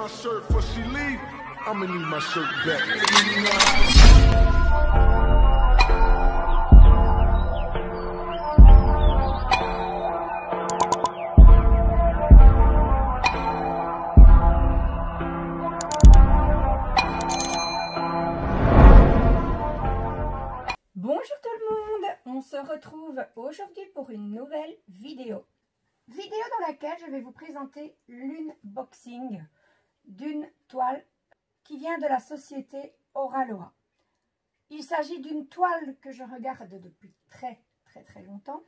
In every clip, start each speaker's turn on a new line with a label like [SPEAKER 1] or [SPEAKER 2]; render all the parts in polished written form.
[SPEAKER 1] my shirt before she leave, I'ma need my shirt back.
[SPEAKER 2] Bonjour tout le monde, on se retrouve aujourd'hui pour une nouvelle vidéo. Vidéo dans laquelle je vais vous présenter l'unboxing d'une toile qui vient de la société Oraloa. Il s'agit d'une toile que je regarde depuis très longtemps,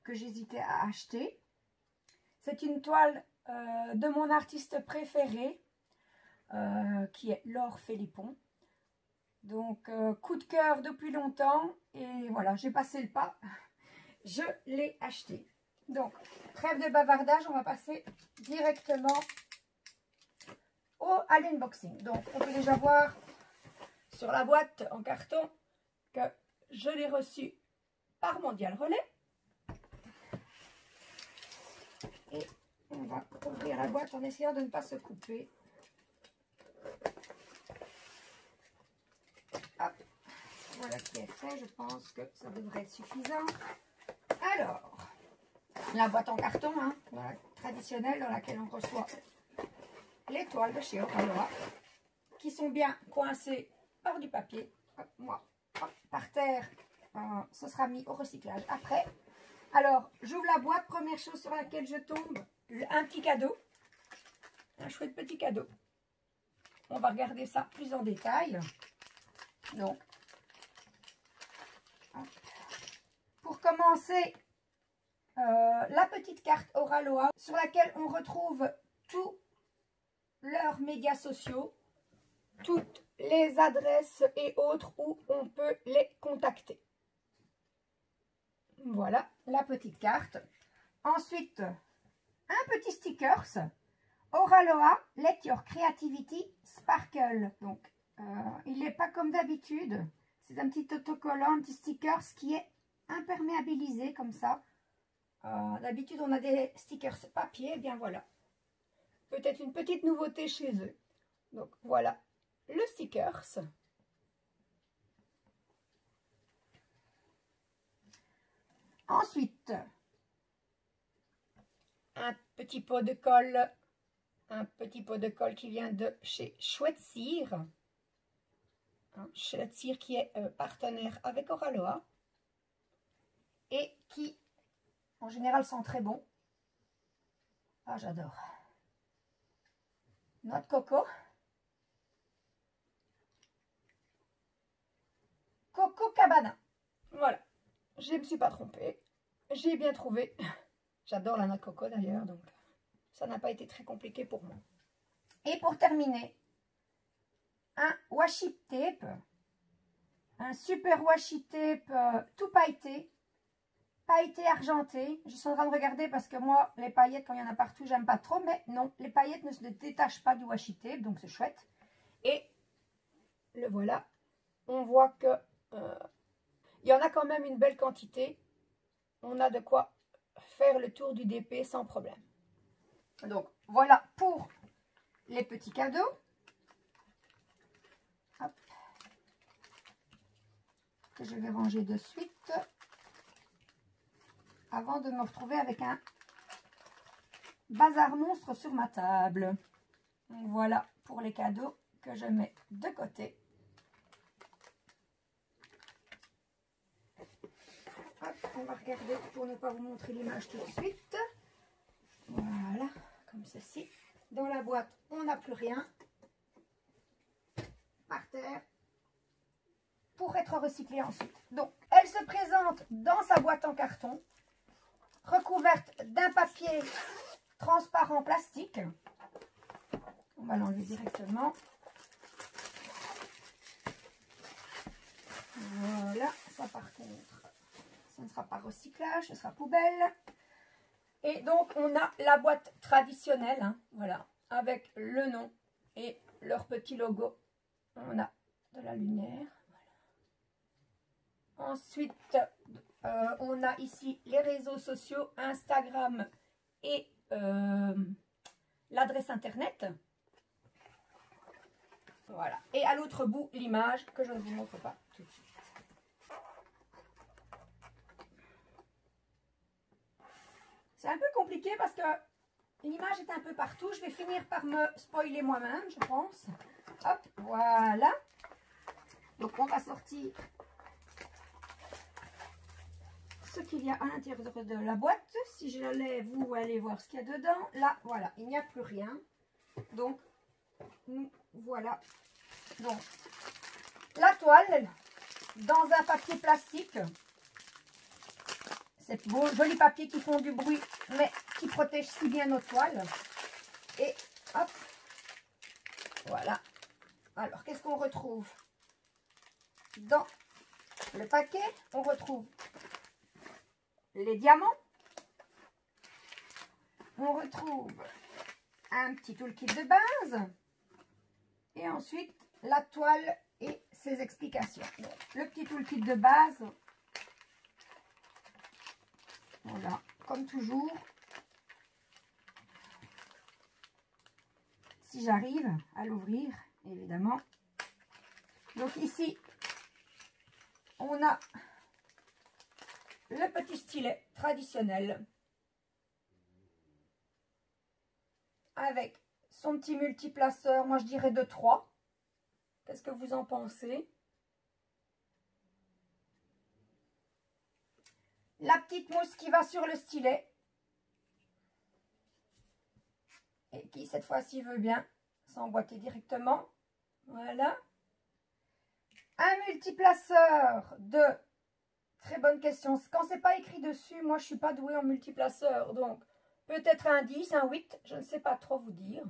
[SPEAKER 2] que j'hésitais à acheter. C'est une toile de mon artiste préféré, qui est Laure Philippon. Donc, coup de cœur depuis longtemps et voilà, j'ai passé le pas, je l'ai acheté. Donc, trêve de bavardage, on va passer directement à l'unboxing. Donc, on peut déjà voir sur la boîte en carton que je l'ai reçu par Mondial Relais. Et on va ouvrir la boîte en essayant de ne pas se couper. Hop. Voilà qui est fait, je pense que ça devrait être suffisant. Alors, la boîte en carton, hein, voilà, traditionnelle, dans laquelle on reçoit les toiles de chez Oraloa, qui sont bien coincées par du papier. Hop, moi, hop, par terre, ce sera mis au recyclage après. Alors, j'ouvre la boîte, première chose sur laquelle je tombe, un petit cadeau, un chouette petit cadeau. On va regarder ça plus en détail. Donc, pour commencer, la petite carte Oraloa sur laquelle on retrouve tous leurs médias sociaux, toutes les adresses et autres où on peut les contacter. Voilà la petite carte. Ensuite, un petit stickers Oraloa Let Your Creativity Sparkle. Donc, il n'est pas comme d'habitude. C'est un petit autocollant, un petit stickers qui est imperméabilisé comme ça. D'habitude, on a des stickers papier. Eh bien voilà. Peut-être une petite nouveauté chez eux. Donc voilà le stickers. Ensuite, un petit pot de colle. Un petit pot de colle qui vient de chez Chouette Cire. Chouette Cire qui est partenaire avec Oraloa. Et qui, en général, sent très bon. Ah, j'adore. Noix de coco. Coco Cabana. Voilà. Je ne me suis pas trompée. J'ai bien trouvé. J'adore la noix de coco d'ailleurs, donc ça n'a pas été très compliqué pour moi. Et pour terminer, un washi tape. Un super washi tape tout pailleté. Pailleté argenté. Je suis en train de regarder parce que moi, les paillettes, quand il y en a partout, j'aime pas trop. Mais non, les paillettes ne se détachent pas du washi tape, donc c'est chouette. Et le voilà. On voit que il y en a quand même une belle quantité. On a de quoi faire le tour du DP sans problème. Donc, voilà pour les petits cadeaux. Hop. Que je vais ranger de suite. Avant de me retrouver avec un bazar monstre sur ma table. Voilà pour les cadeaux que je mets de côté. Hop, on va regarder pour ne pas vous montrer l'image tout de suite. Voilà, comme ceci. Dans la boîte, on n'a plus rien. Par terre. Pour être recyclé ensuite. Donc, elle se présente dans sa boîte en carton, recouverte d'un papier transparent plastique. On va l'enlever directement. Voilà, ça par contre, ça ne sera pas recyclage, ce sera poubelle. Et donc, on a la boîte traditionnelle, hein, voilà, avec le nom et leur petit logo. On a de la lumière. Voilà. Ensuite, on a ici les réseaux sociaux, Instagram et l'adresse internet. Voilà. Et à l'autre bout, l'image que je ne vous montre pas tout de suite. C'est un peu compliqué parce que l'image est un peu partout. Je vais finir par me spoiler moi-même, je pense. Hop, voilà. Donc, on va sortir ce qu'il y a à l'intérieur de la boîte. Si je la lève, vous allez voir ce qu'il y a dedans. Là, voilà, il n'y a plus rien. Donc, nous voilà. Donc, la toile dans un papier plastique. C'est beau, joli papier qui font du bruit, mais qui protège si bien nos toiles. Et hop, voilà. Alors, qu'est-ce qu'on retrouve dans le paquet? On retrouve les diamants. On retrouve un petit toolkit de base. Et ensuite, la toile et ses explications. Donc, le petit toolkit de base. Voilà, comme toujours. Si j'arrive à l'ouvrir, évidemment. Donc ici, on a le petit stylet traditionnel avec son petit multiplaceur, moi je dirais de 3. Qu'est-ce que vous en pensez? La petite mousse qui va sur le stylet et qui cette fois-ci veut bien s'emboîter directement. Voilà. Un multiplaceur de... Très bonne question. Quand c'est pas écrit dessus, moi je suis pas douée en multiplaceur. Donc peut-être un 10, un 8, je ne sais pas trop vous dire.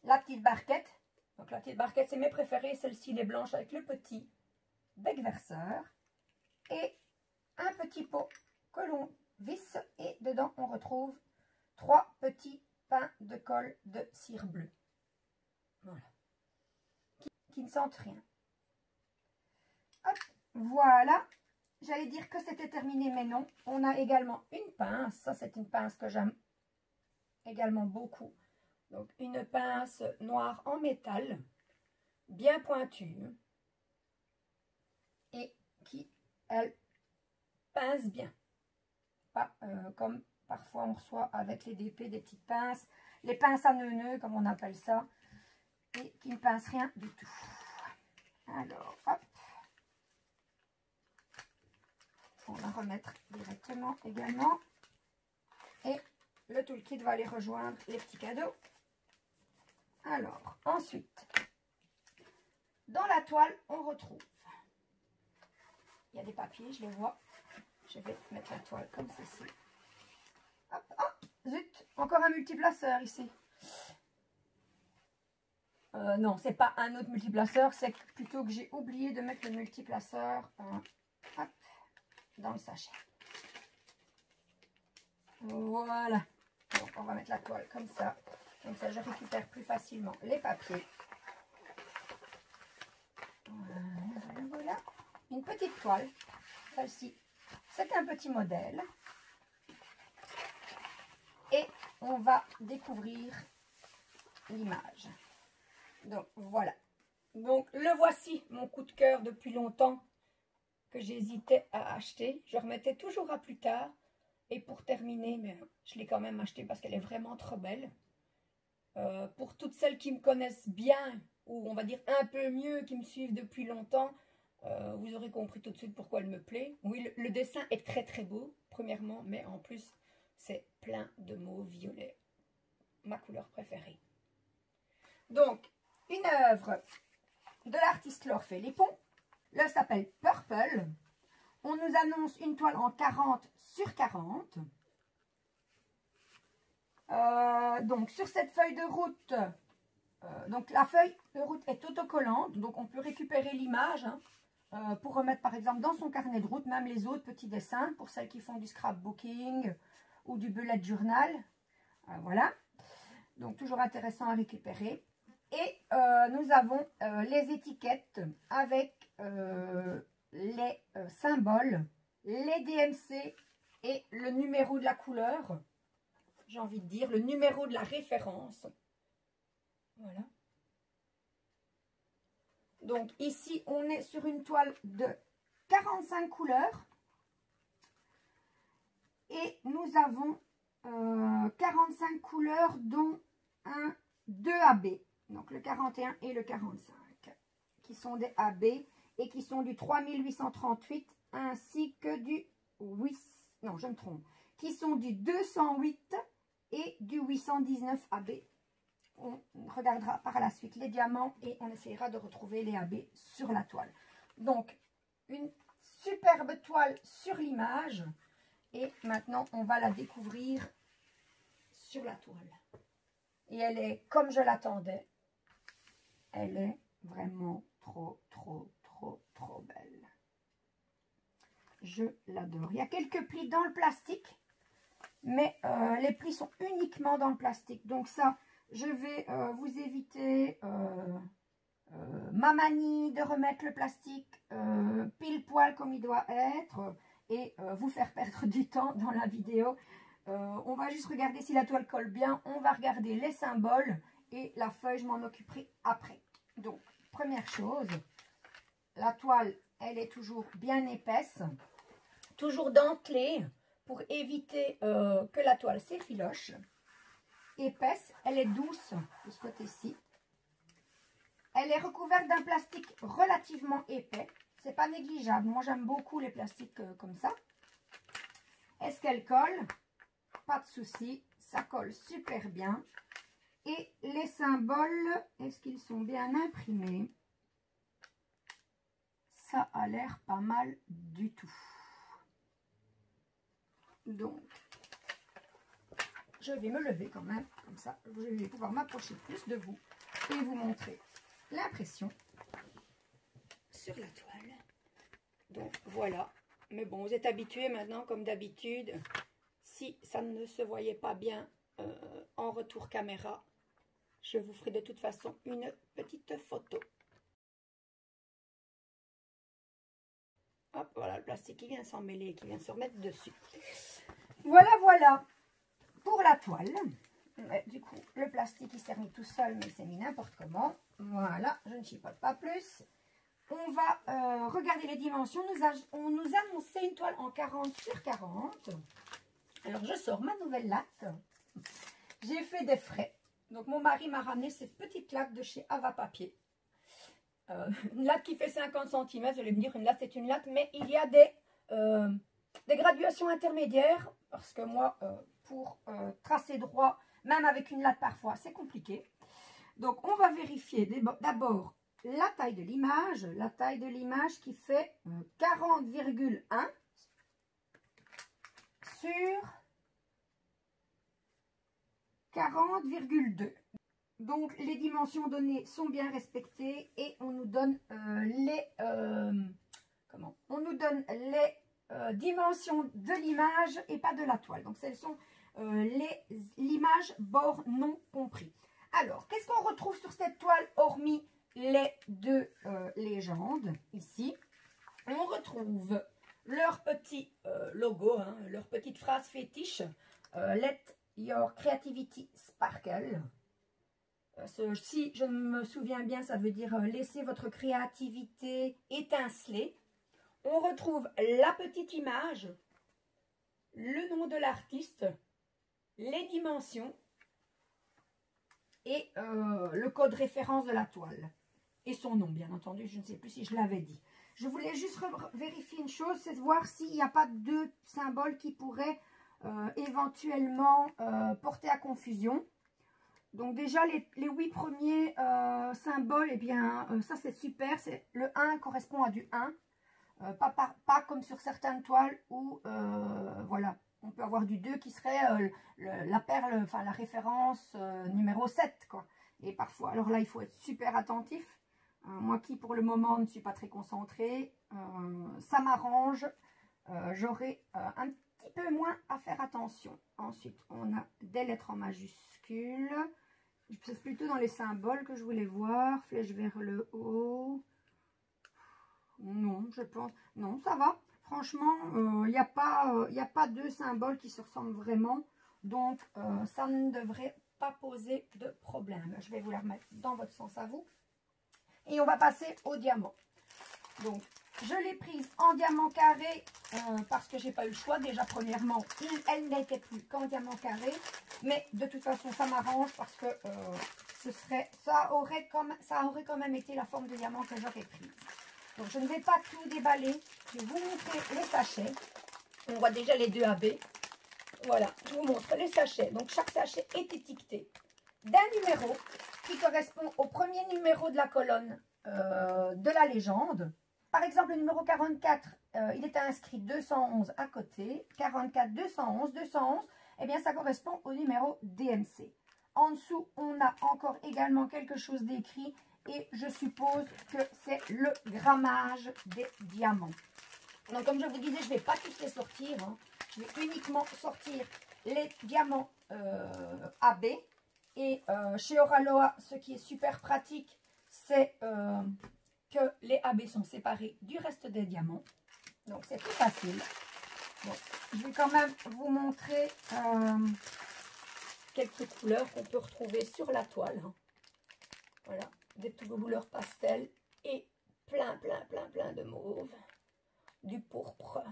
[SPEAKER 2] La petite barquette. Donc la petite barquette, c'est mes préférées. Celle-ci, les blanches avec le petit bec verseur. Et un petit pot que l'on visse. Et dedans, on retrouve 3 petits pains de colle de cire bleue. Voilà. Qui ne sentent rien. Hop, voilà. J'allais dire que c'était terminé, mais non. On a également une pince. Ça, c'est une pince que j'aime également beaucoup. Donc, une pince noire en métal, bien pointue. Et qui, elle, pince bien. Pas comme parfois on reçoit avec les DP des petites pinces. Les pinces à nœuds, comme on appelle ça. Et qui ne pincent rien du tout. Alors, hop. On va remettre directement également. Et le toolkit va aller rejoindre les petits cadeaux. Alors, ensuite, dans la toile, on retrouve. Il y a des papiers, je les vois. Je vais mettre la toile comme ceci. Hop, hop, zut, encore un multiplaceur ici. Non, c'est pas un autre multiplaceur, c'est plutôt que j'ai oublié de mettre le multiplaceur hop, dans le sachet. Voilà. Donc, on va mettre la toile comme ça. Comme ça, je récupère plus facilement les papiers. Voilà, voilà. Une petite toile. Celle-ci, c'est un petit modèle. Et on va découvrir l'image. Donc, voilà. Donc, le voici, mon coup de cœur depuis longtemps que j'hésitais à acheter. Je remettais toujours à plus tard. Et pour terminer, mais je l'ai quand même acheté parce qu'elle est vraiment trop belle. Pour toutes celles qui me connaissent bien, ou on va dire un peu mieux, qui me suivent depuis longtemps, vous aurez compris tout de suite pourquoi elle me plaît. Oui, le dessin est très très beau, premièrement, mais en plus, c'est plein de mauve violet. Ma couleur préférée. Donc, une œuvre de l'artiste Laure Philippon. Elle s'appelle Purple. On nous annonce une toile en 40 sur 40. Donc, sur cette feuille de route, donc la feuille de route est autocollante. Donc, on peut récupérer l'image pour remettre, par exemple, dans son carnet de route, même les autres petits dessins, pour celles qui font du scrapbooking ou du bullet journal. Voilà. Donc, toujours intéressant à récupérer. Et nous avons les étiquettes avec les symboles, les DMC et le numéro de la couleur. J'ai envie de dire le numéro de la référence. Voilà. Donc ici, on est sur une toile de 45 couleurs. Et nous avons 45 couleurs, dont 2 AB. Donc le 41 et le 45, qui sont des AB et qui sont du 3838 ainsi que du 8, non je me trompe, qui sont du 208 et du 819 AB. On regardera par la suite les diamants et on essaiera de retrouver les AB sur la toile. Donc une superbe toile sur l'image. Et maintenant, on va la découvrir sur la toile. Et elle est comme je l'attendais. Elle est vraiment trop, trop, trop, trop belle. Je l'adore. Il y a quelques plis dans le plastique, mais les plis sont uniquement dans le plastique. Donc ça, je vais vous éviter ma manie de remettre le plastique pile poil comme il doit être. Et vous faire perdre du temps dans la vidéo. On va juste regarder si la toile colle bien. On va regarder les symboles et la feuille, je m'en occuperai après. Donc, première chose, la toile, elle est toujours bien épaisse, toujours dentelée pour éviter que la toile s'effiloche. Épaisse, elle est douce de ce côté-ci. Elle est recouverte d'un plastique relativement épais. C'est pas négligeable. Moi, j'aime beaucoup les plastiques comme ça. Est-ce qu'elle colle? Pas de souci. Ça colle super bien. Et les symboles, est-ce qu'ils sont bien imprimés? Ça a l'air pas mal du tout. Donc, je vais me lever quand même. Comme ça, je vais pouvoir m'approcher plus de vous et vous montrer l'impression sur la toile. Donc voilà, mais bon, vous êtes habitués maintenant comme d'habitude. Si ça ne se voyait pas bien en retour caméra, je vous ferai de toute façon une petite photo. Hop, voilà le plastique qui vient s'en mêler, qui vient se remettre dessus. Voilà, voilà pour la toile. Du coup, le plastique il s'est remis tout seul, mais il s'est mis n'importe comment. Voilà, je ne chipote pas plus. On va regarder les dimensions. On nous annonçait une toile en 40 sur 40. Alors, je sors ma nouvelle latte. J'ai fait des frais. Donc, mon mari m'a ramené cette petite latte de chez Ava Papier. Une latte qui fait 50 cm. Vous allez me dire, une latte, c'est une latte. Mais il y a des graduations intermédiaires. Parce que moi, pour tracer droit, même avec une latte parfois, c'est compliqué. Donc, on va vérifier d'abord la taille de l'image qui fait 40,1 sur 40,2. Donc, les dimensions données sont bien respectées et on nous donne les dimensions de l'image et pas de la toile. Donc, celles sont l'image bord non compris. Alors, qu'est-ce qu'on retrouve sur cette toile hormis les deux légendes ici? On retrouve leur petit logo, hein, leur petite phrase fétiche. Let your creativity sparkle. Si je me souviens bien, ça veut dire laissez votre créativité étinceler. On retrouve la petite image, le nom de l'artiste, les dimensions et le code référence de la toile. Et son nom, bien entendu, je ne sais plus si je l'avais dit. Je voulais juste vérifier une chose, c'est de voir s'il n'y a pas deux symboles qui pourraient éventuellement porter à confusion. Donc déjà, les 8 premiers symboles, eh bien, ça c'est super. Le 1 correspond à du 1. Pas comme sur certaines toiles où, voilà, on peut avoir du 2 qui serait la perle, enfin la référence numéro 7, quoi. Et parfois, alors là, il faut être super attentif. Moi qui, pour le moment, ne suis pas très concentrée, ça m'arrange. J'aurai un petit peu moins à faire attention. Ensuite, on a des lettres en majuscules. C'est plutôt dans les symboles que je voulais voir. Flèche vers le haut. Non, je pense. Non, ça va. Franchement, il n'y a pas deux symboles qui se ressemblent vraiment. Donc, ça ne devrait pas poser de problème. Je vais vous la remettre dans votre sens à vous. Et on va passer au diamant. Donc, je l'ai prise en diamant carré parce que j'ai pas eu le choix. Déjà, premièrement, elle n'était plus qu'en diamant carré. Mais de toute façon, ça m'arrange parce que ça aurait quand même été la forme de diamant que j'aurais prise. Donc, je ne vais pas tout déballer. Je vais vous montrer les sachets. On voit déjà les 2 AB. Voilà, je vous montre les sachets. Donc, chaque sachet est étiqueté d'un numéro qui correspond au premier numéro de la colonne de la légende. Par exemple, le numéro 44, il était inscrit 211 à côté. 44, 211, 211, eh bien, ça correspond au numéro DMC. En dessous, on a encore également quelque chose d'écrit et je suppose que c'est le grammage des diamants. Donc, comme je vous disais, je ne vais pas tous les sortir. Hein. Je vais uniquement sortir les diamants AB. Et chez Oraloa, ce qui est super pratique, c'est que les AB sont séparés du reste des diamants. Donc, c'est plus facile. Bon, je vais quand même vous montrer quelques couleurs qu'on peut retrouver sur la toile. Hein. Voilà, des petites couleurs pastel et plein de mauve. Du pourpre,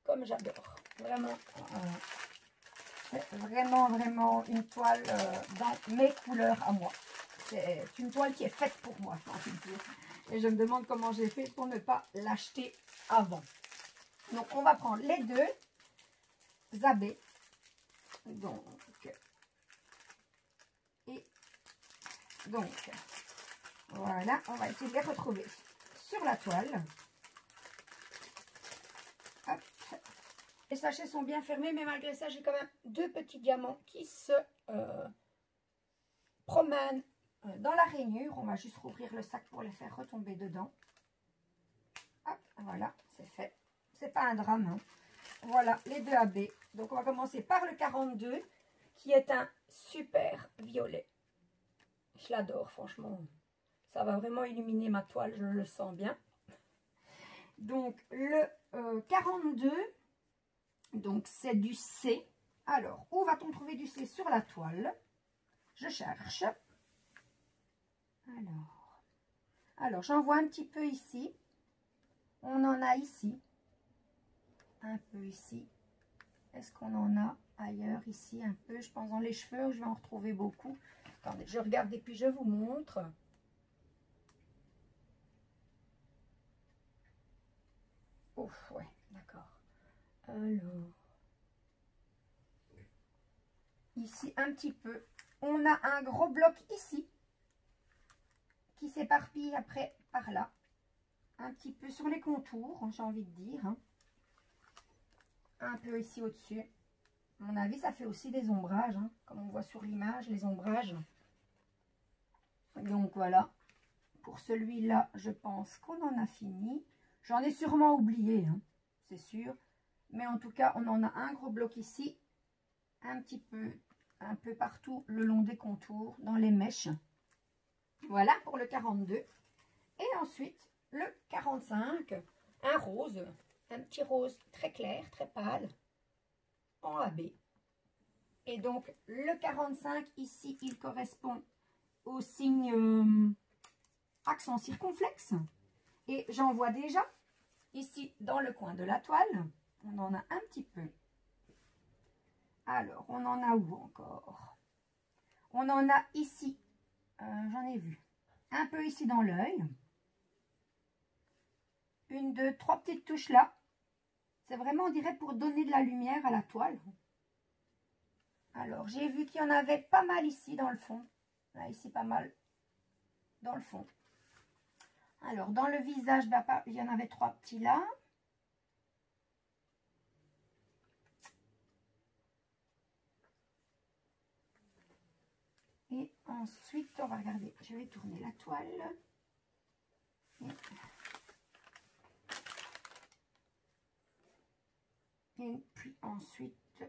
[SPEAKER 2] comme j'adore. Vraiment, c'est vraiment une toile dans mes couleurs à moi. C'est une toile qui est faite pour moi, j'ai envie de dire. Et je me demande comment j'ai fait pour ne pas l'acheter avant. Donc, on va prendre les 2 AB. Donc, voilà, on va essayer de les retrouver sur la toile. Hop. Les sachets sont bien fermés, mais malgré ça, j'ai quand même 2 petits diamants qui se promènent dans la rainure. On va juste rouvrir le sac pour les faire retomber dedans. Hop, voilà, c'est fait. C'est pas un drame. Hein. Voilà, les 2 AB. Donc, on va commencer par le 42, qui est un super violet. Je l'adore, franchement. Ça va vraiment illuminer ma toile, je le sens bien. Donc, le 42, donc c'est du C. Alors, où va-t-on trouver du C sur la toile? Je cherche. Alors j'en vois un petit peu ici. On en a ici. Un peu ici. Est-ce qu'on en a ailleurs ici un peu? Je pense dans les cheveux, je vais en retrouver beaucoup. Attendez, je regarde et puis je vous montre. Ouf, ouais, d'accord. Alors, ici un petit peu. On a un gros bloc ici qui s'éparpille après par là. Un petit peu sur les contours, j'ai envie de dire. Hein. Un peu ici au-dessus. À mon avis, ça fait aussi des ombrages, hein, comme on voit sur l'image, les ombrages. Donc voilà. Pour celui-là, je pense qu'on en a fini. J'en ai sûrement oublié, hein, c'est sûr. Mais en tout cas, on en a un gros bloc ici. Un petit peu, un peu partout le long des contours, dans les mèches. Voilà pour le 42. Et ensuite, le 45, un rose. Un petit rose très clair, très pâle, en AB. Et donc, le 45, ici, il correspond au signe accent circonflexe. Et j'en vois déjà, ici, dans le coin de la toile, on en a un petit peu. Alors, on en a où encore? On en a ici, j'en ai vu, un peu ici dans l'œil. 1, 2, 3 petites touches là. C'est vraiment, on dirait, pour donner de la lumière à la toile. Alors, j'ai vu qu'il y en avait pas mal ici dans le fond. Là, ici, pas mal dans le fond. Alors, dans le visage, il y en avait 3 petits là. Et ensuite, on va regarder. Je vais tourner la toile. Et puis ensuite,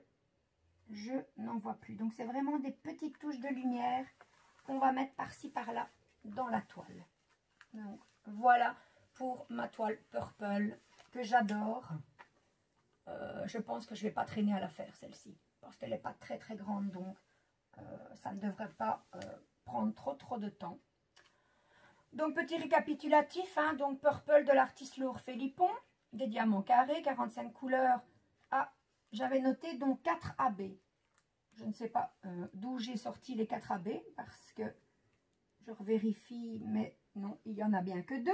[SPEAKER 2] je n'en vois plus. Donc, c'est vraiment des petites touches de lumière qu'on va mettre par-ci, par-là dans la toile. Donc, voilà pour ma toile purple que j'adore. Je pense que je ne vais pas traîner à la faire, celle-ci. Parce qu'elle n'est pas très, très grande. Donc, ça ne devrait pas prendre trop de temps. Donc, petit récapitulatif, hein, donc Purple de l'artiste Laure Philippon, des diamants carrés, 45 couleurs. Ah, j'avais noté donc 4 AB. Je ne sais pas d'où j'ai sorti les 4 AB, parce que je revérifie, mais non, il y en a bien que 2.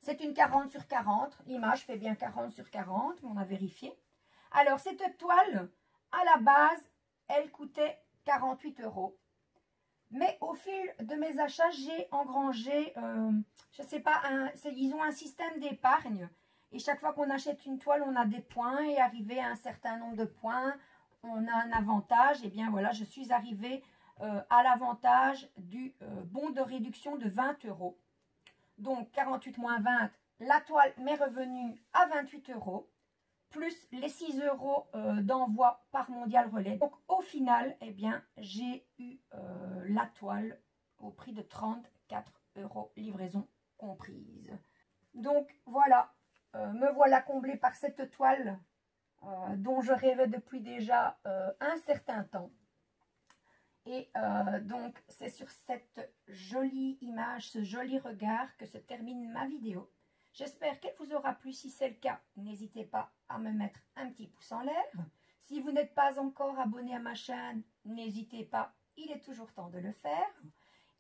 [SPEAKER 2] C'est une 40 sur 40. L'image fait bien 40 sur 40, mais on a vérifié. Alors, cette toile, à la base, elle coûtait 48 €. Mais au fil de mes achats, j'ai engrangé, je ne sais pas, ils ont un système d'épargne. Et chaque fois qu'on achète une toile, on a des points. Et arrivé à un certain nombre de points, on a un avantage. Et bien voilà, je suis arrivée à l'avantage du bon de réduction de 20 €. Donc 48 moins 20, la toile m'est revenue à 28 €. Plus les 6 € d'envoi par Mondial Relais. Donc au final, eh bien, j'ai eu la toile au prix de 34 €, livraison comprise. Donc voilà, me voilà comblée par cette toile dont je rêvais depuis déjà un certain temps. Et donc c'est sur cette jolie image, ce joli regard que se termine ma vidéo. J'espère qu'elle vous aura plu. Si c'est le cas, n'hésitez pas à me mettre un petit pouce en l'air. Si vous n'êtes pas encore abonné à ma chaîne, n'hésitez pas, il est toujours temps de le faire.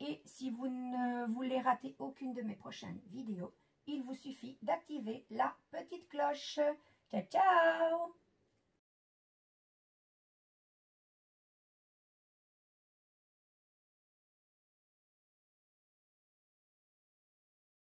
[SPEAKER 2] Et si vous ne voulez rater aucune de mes prochaines vidéos, il vous suffit d'activer la petite cloche. Ciao, ciao!